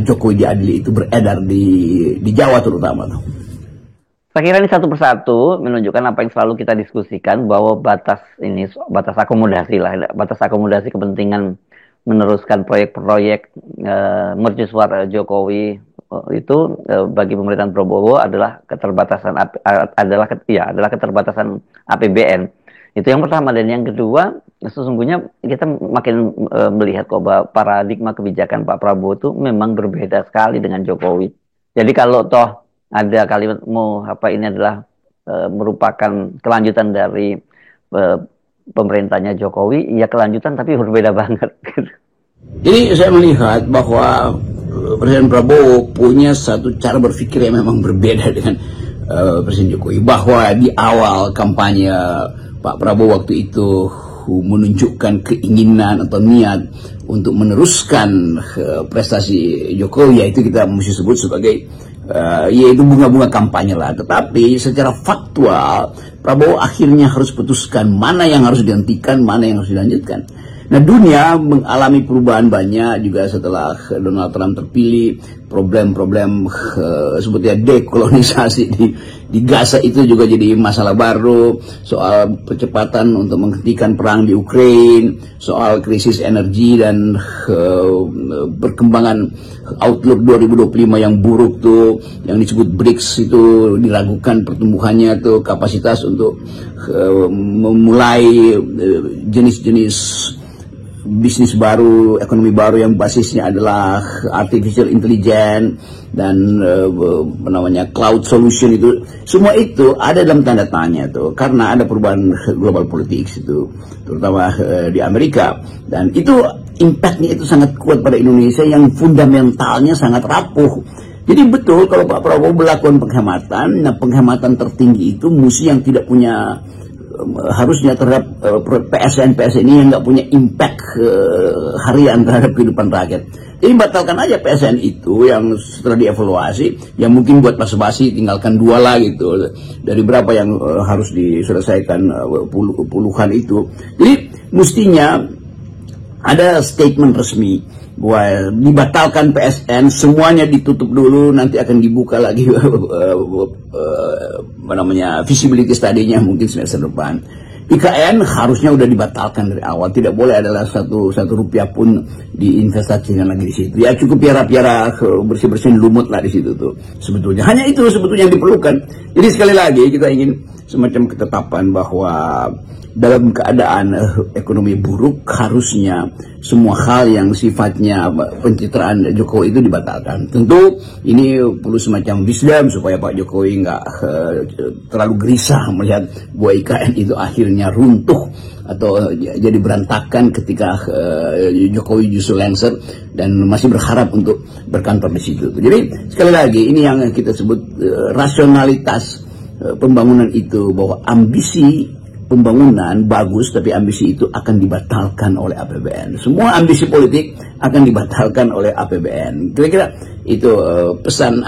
Jokowi diadili itu beredar di Jawa terutama tuh. Saya kira ini satu persatu menunjukkan apa yang selalu kita diskusikan, bahwa batas akomodasi lah, batas akomodasi kepentingan meneruskan proyek-proyek mercusuar Jokowi itu bagi pemerintahan Prabowo adalah keterbatasan keterbatasan APBN. Itu yang pertama. Dan yang kedua, sesungguhnya kita makin melihat kok bahwa paradigma kebijakan Pak Prabowo itu memang berbeda sekali dengan Jokowi. Jadi kalau toh ada kalimat ini adalah merupakan kelanjutan dari pemerintahnya Jokowi, ya kelanjutan tapi berbeda banget. Jadi saya melihat bahwa Presiden Prabowo punya satu cara berpikir yang memang berbeda dengan Presiden Jokowi. Bahwa di awal kampanye Pak Prabowo waktu itu menunjukkan keinginan atau niat untuk meneruskan prestasi Jokowi, yaitu kita mesti sebut sebagai yaitu bunga-bunga kampanye lah. Tetapi secara faktual Prabowo akhirnya harus putuskan mana yang harus dihentikan, mana yang harus dilanjutkan. Nah, dunia mengalami perubahan banyak juga setelah Donald Trump terpilih. Problem-problem seperti dekolonisasi di Gaza itu juga jadi masalah baru. Soal percepatan untuk menghentikan perang di Ukraina, soal krisis energi dan perkembangan outlook 2025 yang buruk tuh, yang disebut BRICS itu diragukan pertumbuhannya tuh, kapasitas untuk memulai jenis-jenis bisnis baru, ekonomi baru yang basisnya adalah artificial intelligence dan cloud solution. Itu semua itu ada dalam tanda tanya tuh, karena ada perubahan global politics itu, terutama di Amerika, dan itu impactnya itu sangat kuat pada Indonesia yang fundamentalnya sangat rapuh. Jadi betul kalau Pak Prabowo melakukan penghematan, nah penghematan tertinggi itu mesti yang tidak punya harusnya terhadap PSN ini yang nggak punya impact harian terhadap kehidupan rakyat. Jadi batalkan aja PSN itu yang setelah dievaluasi, yang mungkin buat basa-basi tinggalkan 2 lah gitu dari berapa yang harus diselesaikan puluhan itu. Jadi mestinya ada statement resmi bahwa dibatalkan PSN, semuanya ditutup dulu, nanti akan dibuka lagi visibility study-nya mungkin semester depan. IKN harusnya udah dibatalkan dari awal, tidak boleh adalah satu rupiah pun diinvestasikan lagi di situ. Ya cukup piara-piara bersih-bersihin lumut lah di situ tuh sebetulnya. Hanya itu sebetulnya yang diperlukan. Jadi sekali lagi kita ingin semacam ketetapan bahwa dalam keadaan ekonomi buruk harusnya semua hal yang sifatnya pencitraan Jokowi itu dibatalkan. Tentu ini perlu semacam wisdom supaya Pak Jokowi nggak terlalu gelisah melihat bahwa IKN itu akhirnya runtuh atau jadi berantakan ketika Jokowi justru lengser dan masih berharap untuk berkantor di situ. Jadi sekali lagi ini yang kita sebut rasionalitas pembangunan itu, bahwa ambisi pembangunan bagus, tapi ambisi itu akan dibatalkan oleh APBN. Semua ambisi politik akan dibatalkan oleh APBN. Kira-kira itu pesan